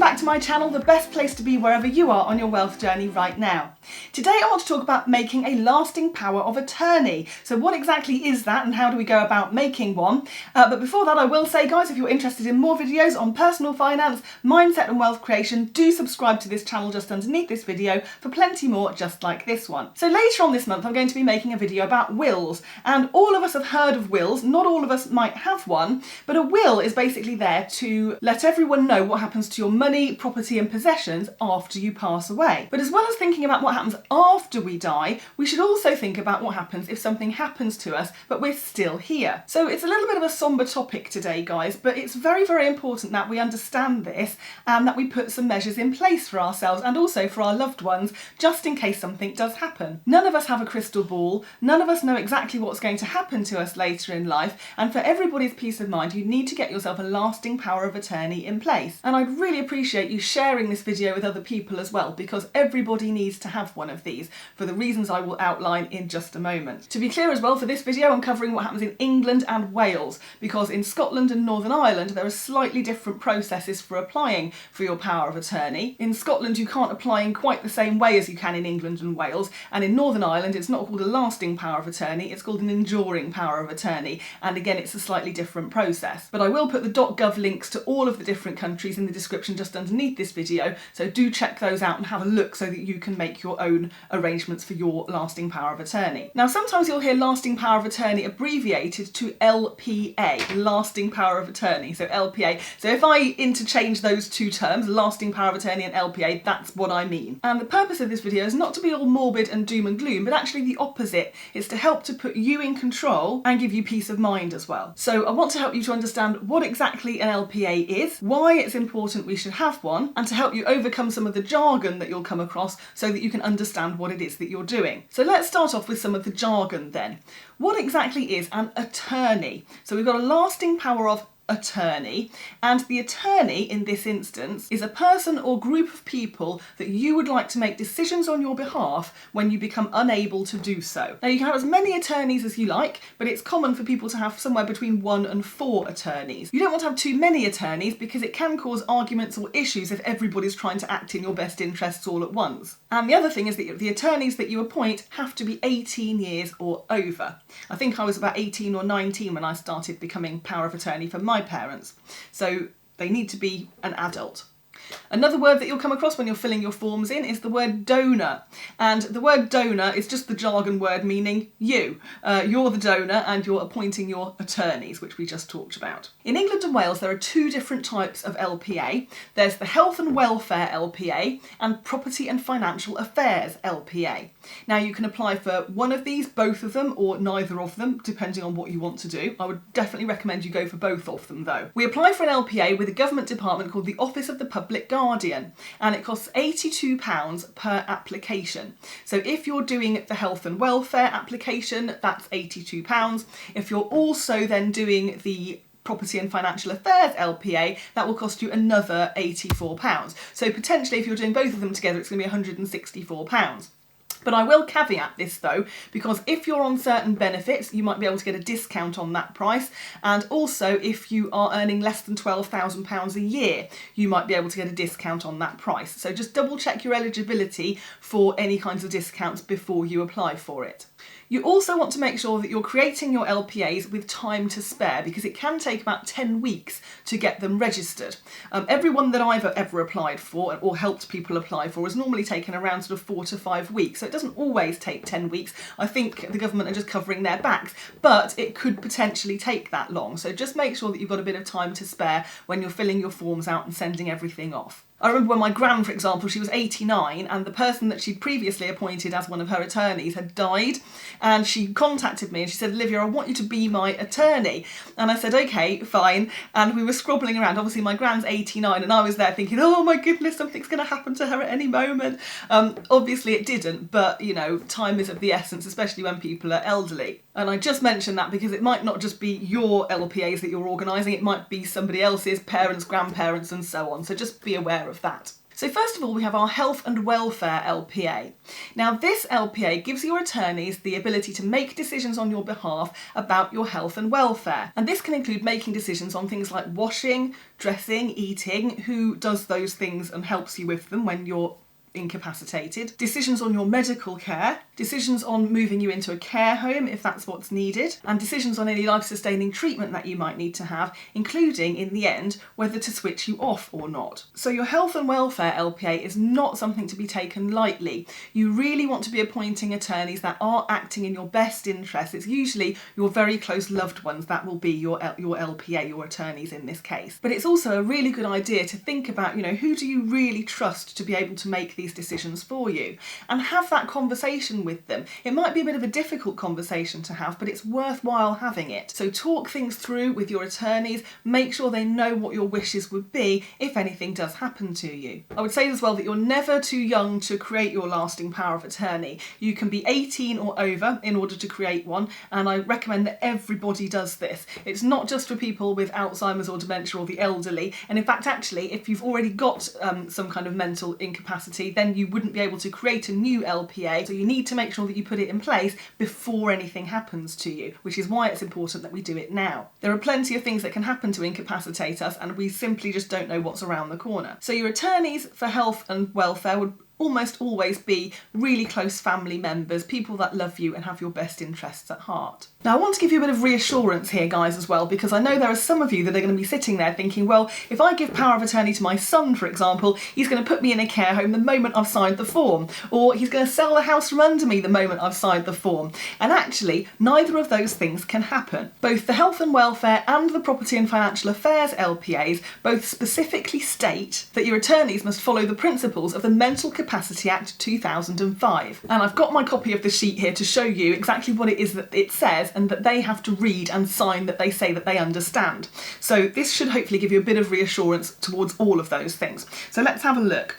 back to my channel, the best place to be wherever you are on your wealth journey right now. Today I want to talk about making a lasting power of attorney. So what exactly is that and how do we go about making one? But before that I will say, guys, if you're interested in more videos on personal finance, mindset and wealth creation, do subscribe to this channel just underneath this video for plenty more just like this one. So later on this month I'm going to be making a video about wills, and all of us have heard of wills. Not all of us might have one, but a will is basically there to let everyone know what happens to your money, property and possessions after you pass away. But as well as thinking about what happens after we die, we should also think about what happens if something happens to us but we're still here. So it's a little bit of a somber topic today, guys, but it's very, very important that we understand this and that we put some measures in place for ourselves and also for our loved ones, just in case something does happen. None of us have a crystal ball, none of us know exactly what's going to happen to us later in life, and for everybody's peace of mind you need to get yourself a lasting power of attorney in place. And I'd really appreciate you sharing this video with other people as well, because everybody needs to have one of these for the reasons I will outline in just a moment. To be clear as well, for this video I'm covering what happens in England and Wales, because in Scotland and Northern Ireland there are slightly different processes for applying for your power of attorney. In Scotland you can't apply in quite the same way as you can in England and Wales, and in Northern Ireland it's not called a lasting power of attorney, it's called an enduring power of attorney, and again it's a slightly different process. But I will put the .gov links to all of the different countries in the description just underneath this video, so do check those out and have a look so that you can make your own arrangements for your lasting power of attorney. Now sometimes you'll hear lasting power of attorney abbreviated to LPA, lasting power of attorney, so LPA. So if I interchange those two terms, lasting power of attorney and LPA, that's what I mean. And the purpose of this video is not to be all morbid and doom and gloom, but actually the opposite. It's to help to put you in control and give you peace of mind as well. So I want to help you to understand what exactly an LPA is, why it's important we should have one, and to help you overcome some of the jargon that you'll come across so that you can understand what it is that you're doing. So let's start off with some of the jargon then. What exactly is an attorney? So we've got a lasting power of attorney, and the attorney in this instance is a person or group of people that you would like to make decisions on your behalf when you become unable to do so. Now you can have as many attorneys as you like, but it's common for people to have somewhere between 1 and 4 attorneys. You don't want to have too many attorneys because it can cause arguments or issues if everybody's trying to act in your best interests all at once. And the other thing is that the attorneys that you appoint have to be 18 years or over. I think I was about 18 or 19 when I started becoming power of attorney for my parents, so they need to be an adult. Another word that you'll come across when you're filling your forms in is the word donor, and the word donor is just the jargon word meaning you. You're the donor and you're appointing your attorneys, which we just talked about. In England and Wales there are 2 different types of LPA. There's the Health and Welfare LPA and Property and Financial Affairs LPA. Now you can apply for one of these, both of them, or neither of them, depending on what you want to do. I would definitely recommend you go for both of them though. We apply for an LPA with a government department called the Office of the Public Guardian, and it costs £82 per application. So if you're doing the Health and Welfare application, that's £82. If you're also then doing the Property and Financial Affairs LPA, that will cost you another £84. So potentially if you're doing both of them together it's going to be £164. But I will caveat this though, because if you're on certain benefits, you might be able to get a discount on that price. And also if you are earning less than £12,000 a year, you might be able to get a discount on that price. So just double check your eligibility for any kinds of discounts before you apply for it. You also want to make sure that you're creating your LPAs with time to spare, because it can take about 10 weeks to get them registered. Everyone that I've ever applied for or helped people apply for has normally taken around sort of 4 to 5 weeks. So it doesn't always take 10 weeks. I think the government are just covering their backs, but it could potentially take that long. So just make sure that you've got a bit of time to spare when you're filling your forms out and sending everything off. I remember when my gran, for example, she was 89 and the person that she'd previously appointed as one of her attorneys had died, and she contacted me and she said, "Olivia, I want you to be my attorney." And I said, "Okay, fine." And we were scrobbling around. Obviously my gran's 89 and I was there thinking, oh my goodness, something's going to happen to her at any moment. Obviously it didn't, but you know, time is of the essence, especially when people are elderly. And I just mentioned that because it might not just be your LPAs that you're organising, it might be somebody else's, parents, grandparents and so on. So just be aware of that. So first of all, we have our Health and Welfare LPA. Now this LPA gives your attorneys the ability to make decisions on your behalf about your health and welfare. And this can include making decisions on things like washing, dressing, eating, who does those things and helps you with them when you're incapacitated, decisions on your medical care, decisions on moving you into a care home if that's what's needed, and decisions on any life-sustaining treatment that you might need to have, including, in the end, whether to switch you off or not. So your Health and Welfare LPA is not something to be taken lightly. You really want to be appointing attorneys that are acting in your best interest. It's usually your very close loved ones that will be your LPA, your attorneys in this case. But it's also a really good idea to think about, who do you really trust to be able to make these decisions for you, and have that conversation with them. It might be a bit of a difficult conversation to have, but it's worthwhile having it. So talk things through with your attorneys, make sure they know what your wishes would be if anything does happen to you. I would say as well that you're never too young to create your lasting power of attorney. You can be 18 or over in order to create one, and I recommend that everybody does this. It's not just for people with Alzheimer's or dementia or the elderly, and in fact actually if you've already got some kind of mental incapacity, then you wouldn't be able to create a new LPA, so you need to make sure that you put it in place before anything happens to you, which is why it's important that we do it now. There are plenty of things that can happen to incapacitate us, and we simply just don't know what's around the corner. So your attorneys for health and welfare would almost always be really close family members, people that love you and have your best interests at heart. Now I want to give you a bit of reassurance here guys as well, because I know there are some of you that are going to be sitting there thinking, well, if I give power of attorney to my son, for example, he's going to put me in a care home the moment I've signed the form, or he's going to sell the house from under me the moment I've signed the form. And actually, neither of those things can happen. Both the Health and Welfare and the Property and Financial Affairs LPAs both specifically state that your attorneys must follow the principles of the Mental Capacity Act 2005. And I've got my copy of the sheet here to show you exactly what it is that it says and that they have to read and sign that they say that they understand. So this should hopefully give you a bit of reassurance towards all of those things. So let's have a look.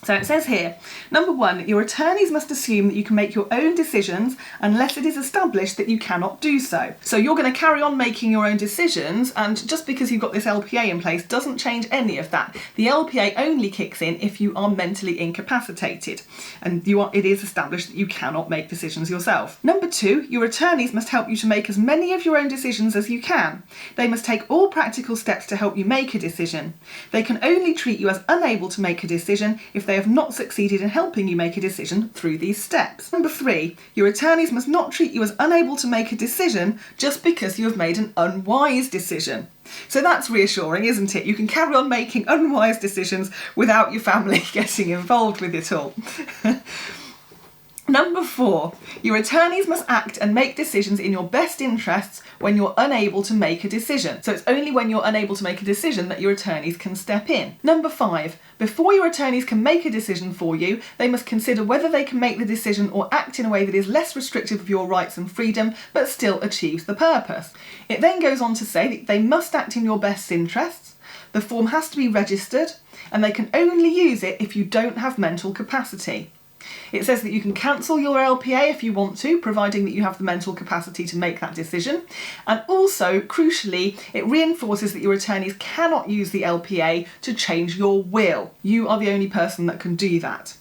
So it says here, number 1, your attorneys must assume that you can make your own decisions unless it is established that you cannot do so. So you're going to carry on making your own decisions, and just because you've got this LPA in place doesn't change any of that. The LPA only kicks in if you are mentally incapacitated and it is established that you cannot make decisions yourself. Number 2, your attorneys must help you to make as many of your own decisions as you can. They must take all practical steps to help you make a decision. They can only treat you as unable to make a decision if they have not succeeded in helping you make a decision through these steps. Number 3, your attorneys must not treat you as unable to make a decision just because you have made an unwise decision. So that's reassuring, isn't it? You can carry on making unwise decisions without your family getting involved with it all. Number 4, your attorneys must act and make decisions in your best interests when you're unable to make a decision. So it's only when you're unable to make a decision that your attorneys can step in. Number 5, before your attorneys can make a decision for you, they must consider whether they can make the decision or act in a way that is less restrictive of your rights and freedom, but still achieves the purpose. It then goes on to say that they must act in your best interests, the form has to be registered, and they can only use it if you don't have mental capacity. It says that you can cancel your LPA if you want to, providing that you have the mental capacity to make that decision. And also, crucially, it reinforces that your attorneys cannot use the LPA to change your will. You are the only person that can do that.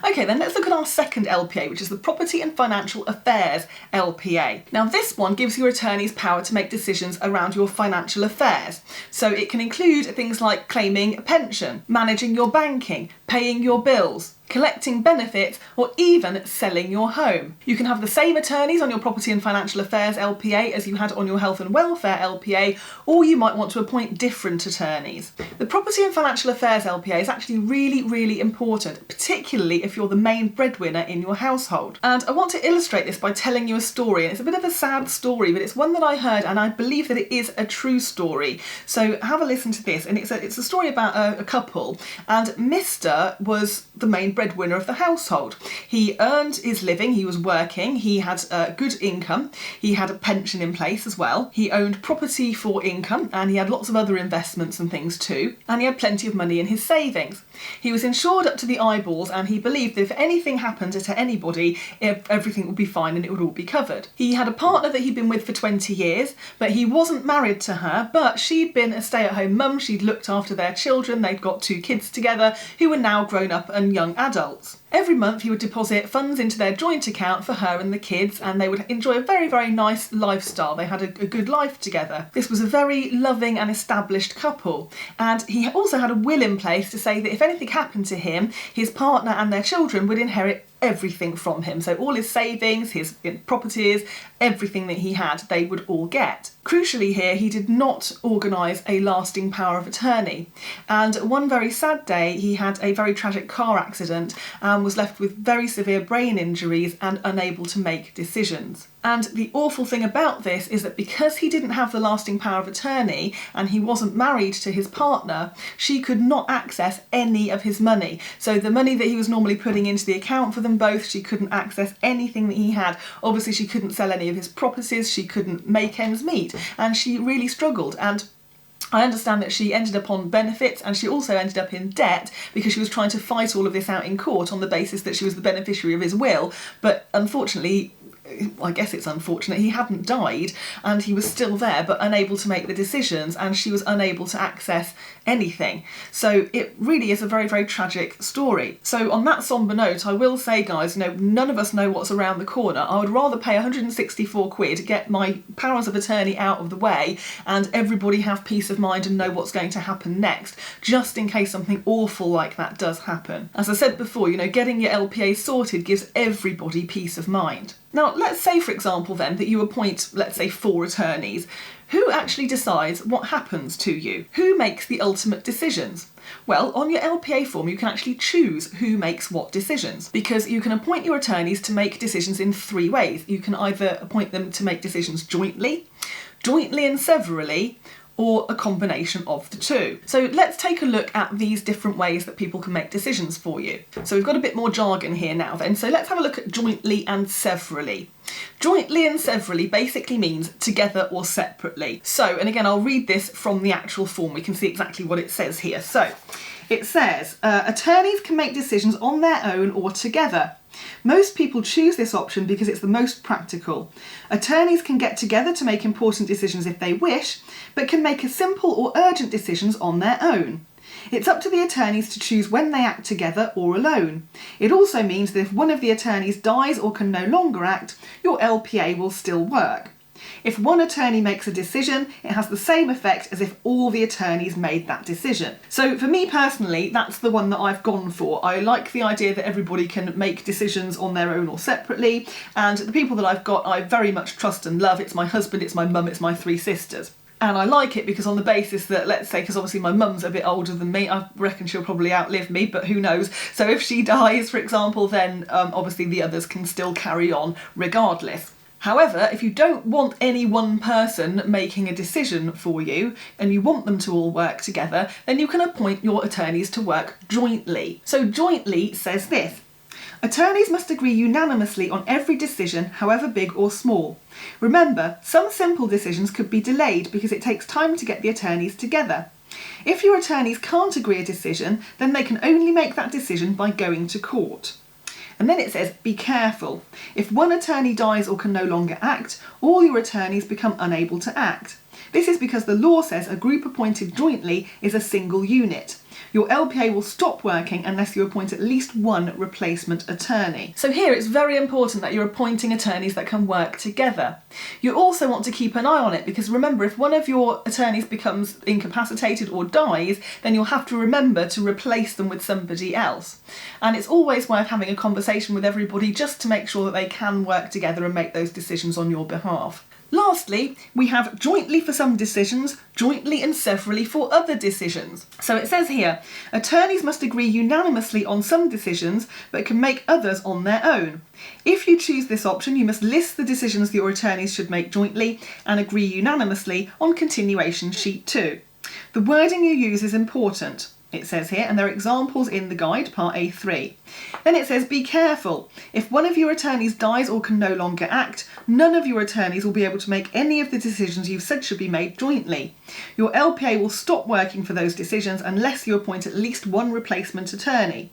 Okay, then let's look at our second LPA, which is the Property and Financial Affairs LPA. Now this one gives your attorneys power to make decisions around your financial affairs. So it can include things like claiming a pension, managing your banking, paying your bills, collecting benefits, or even selling your home. You can have the same attorneys on your Property and Financial Affairs LPA as you had on your Health and Welfare LPA, or you might want to appoint different attorneys. The Property and Financial Affairs LPA is actually really, really important, particularly if you're the main breadwinner in your household. And I want to illustrate this by telling you a story, and it's a bit of a sad story, but it's one that I heard and I believe that it is a true story. So have a listen to this, and it's a story about a couple, and Mr. was the main breadwinner breadwinner of the household. He earned his living, he was working, he had a good income, he had a pension in place as well, he owned property for income, and he had lots of other investments and things too, and he had plenty of money in his savings. He was insured up to the eyeballs, and he believed that if anything happened to anybody, everything would be fine and it would all be covered. He had a partner that he'd been with for 20 years, but he wasn't married to her, but she'd been a stay-at-home mum, she'd looked after their children, they'd got 2 kids together who were now grown up and young adults. Every month he would deposit funds into their joint account for her and the kids, and they would enjoy a very, very nice lifestyle. They had a good life together. This was a very loving and established couple, and he also had a will in place to say that if anything happened to him, his partner and their children would inherit everything from him. So all his savings, his properties, everything that he had, they would all get. Crucially here, he did not organise a lasting power of attorney. And one very sad day, he had a very tragic car accident and was left with very severe brain injuries and unable to make decisions. And the awful thing about this is that because he didn't have the lasting power of attorney and he wasn't married to his partner, she could not access any of his money. So the money that he was normally putting into the account for them both, she couldn't access anything that he had. Obviously, she couldn't sell any of his properties, she couldn't make ends meet, and she really struggled. And I understand that she ended up on benefits, and she also ended up in debt because she was trying to fight all of this out in court on the basis that she was the beneficiary of his will. But unfortunately, I guess it's unfortunate, he hadn't died and he was still there but unable to make the decisions, and she was unable to access anything. So it really is a very, very tragic story. So on that sombre note, I will say, guys, none of us know what's around the corner. I would rather pay 164 quid, get my powers of attorney out of the way, and everybody have peace of mind and know what's going to happen next, just in case something awful like that does happen. As I said before, getting your LPA sorted gives everybody peace of mind. Now, let's say, for example, then, that you appoint, let's say, 4 attorneys. Who actually decides what happens to you? Who makes the ultimate decisions? Well, on your LPA form, you can actually choose who makes what decisions, because you can appoint your attorneys to make decisions in 3 ways. You can either appoint them to make decisions jointly and severally, or a combination of the 2. So let's take a look at these different ways that people can make decisions for you. So we've got a bit more jargon here now then, so let's have a look at jointly and severally. Jointly and severally basically means together or separately. So, and again, I'll read this from the actual form, we can see exactly what it says here. So, it says, attorneys can make decisions on their own or together. Most people choose this option because it's the most practical. Attorneys can get together to make important decisions if they wish, but can make simple or urgent decisions on their own. It's up to the attorneys to choose when they act together or alone. It also means that if one of the attorneys dies or can no longer act, your LPA will still work. If one attorney makes a decision, it has the same effect as if all the attorneys made that decision. So for me personally, that's the one that I've gone for. I like the idea that everybody can make decisions on their own or separately, and the people that I've got I very much trust and love. It's my husband, it's my mum, it's my 3 sisters. And I like it because on the basis that, let's say, because obviously my mum's a bit older than me, I reckon she'll probably outlive me, but who knows. So if she dies, for example, then obviously the others can still carry on regardless. However, if you don't want any one person making a decision for you and you want them to all work together, then you can appoint your attorneys to work jointly. So jointly says this: attorneys must agree unanimously on every decision, however big or small. Remember, some simple decisions could be delayed because it takes time to get the attorneys together. If your attorneys can't agree a decision, then they can only make that decision by going to court. And then it says, be careful. If one attorney dies or can no longer act, all your attorneys become unable to act. This is because the law says a group appointed jointly is a single unit. Your LPA will stop working unless you appoint at least one replacement attorney. So here it's very important that you're appointing attorneys that can work together. You also want to keep an eye on it because remember, if one of your attorneys becomes incapacitated or dies, then you'll have to remember to replace them with somebody else. And it's always worth having a conversation with everybody just to make sure that they can work together and make those decisions on your behalf. Lastly, we have jointly for some decisions, jointly and severally for other decisions. So it says here, attorneys must agree unanimously on some decisions, but can make others on their own. If you choose this option, you must list the decisions that your attorneys should make jointly and agree unanimously on continuation sheet 2. The wording you use is important. it says here, and there are examples in the guide, part A3. Then it says, be careful. If one of your attorneys dies or can no longer act, none of your attorneys will be able to make any of the decisions you've said should be made jointly. Your LPA will stop working for those decisions unless you appoint at least one replacement attorney.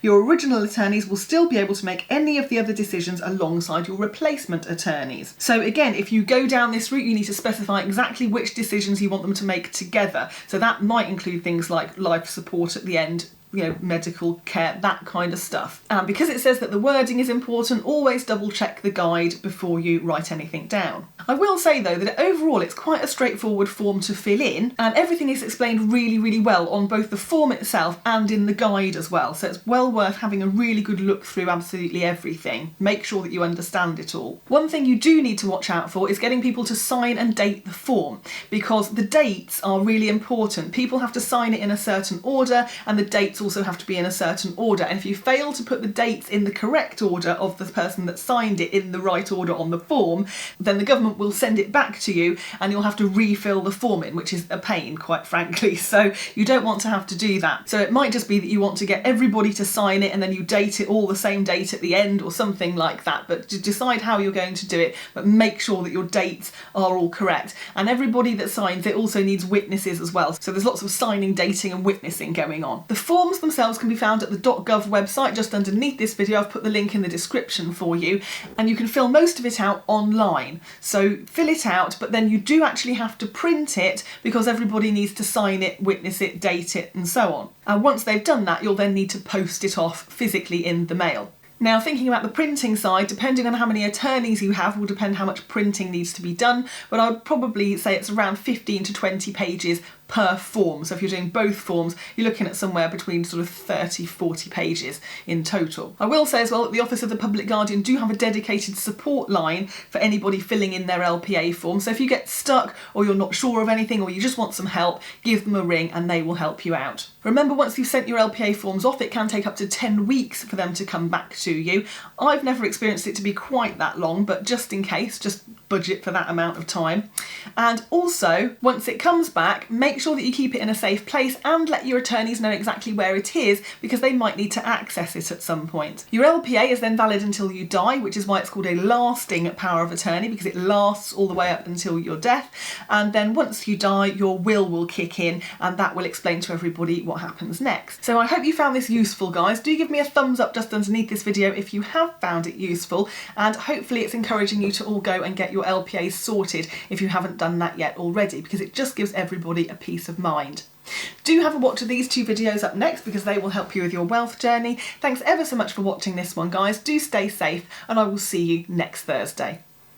Your original attorneys will still be able to make any of the other decisions alongside your replacement attorneys. So again, if you go down this route, you need to specify exactly which decisions you want them to make together. So that might include things like life support at the end, medical care, that kind of stuff. And because it says that the wording is important, always double check the guide before you write anything down. I will say though that overall it's quite a straightforward form to fill in, and everything is explained really, really well on both the form itself and in the guide as well. So it's well worth having a really good look through absolutely everything. Make sure that you understand it all. One thing you do need to watch out for is getting people to sign and date the form, because the dates are really important. People have to sign it in a certain order, and the dates also have to be in a certain order, and if you fail to put the dates in the correct order of the person that signed it in the right order on the form, then the government will send it back to you and you'll have to refill the form in, which is a pain, quite frankly. So you don't want to have to do that. So it might just be that you want to get everybody to sign it and then you date it all the same date at the end or something like that, but to decide how you're going to do it, but make sure that your dates are all correct. And everybody that signs it also needs witnesses as well, so there's lots of signing, dating and witnessing going on. The forms themselves can be found at the .gov website just underneath this video. I've put the link in the description for you, and you can fill most of it out online. So fill it out, but then you do actually have to print it because everybody needs to sign it, witness it, date it and so on. And once they've done that, you'll then need to post it off physically in the mail. Now, thinking about the printing side, depending on how many attorneys you have will depend how much printing needs to be done, but I would probably say it's around 15 to 20 pages per form. So if you're doing both forms, you're looking at somewhere between sort of 30, 40 pages in total. I will say as well that the Office of the Public Guardian do have a dedicated support line for anybody filling in their LPA form. So if you get stuck or you're not sure of anything or you just want some help, give them a ring and they will help you out. Remember, once you've sent your LPA forms off, it can take up to 10 weeks for them to come back to you. I've never experienced it to be quite that long, but just in case, just budget for that amount of time. And also, once it comes back, make sure that you keep it in a safe place and let your attorneys know exactly where it is, because they might need to access it at some point. Your LPA is then valid until you die, which is why it's called a lasting power of attorney, because it lasts all the way up until your death. And then once you die, your will kick in, and that will explain to everybody what happens next. So I hope you found this useful, guys. Do give me a thumbs up just underneath this video if you have found it useful, and hopefully it's encouraging you to all go and get your LPAs sorted if you haven't done that yet already, because it just gives everybody a peace of mind. Do have a watch of these two videos up next because they will help you with your wealth journey. Thanks ever so much for watching this one, guys. Do stay safe and I will see you next Thursday.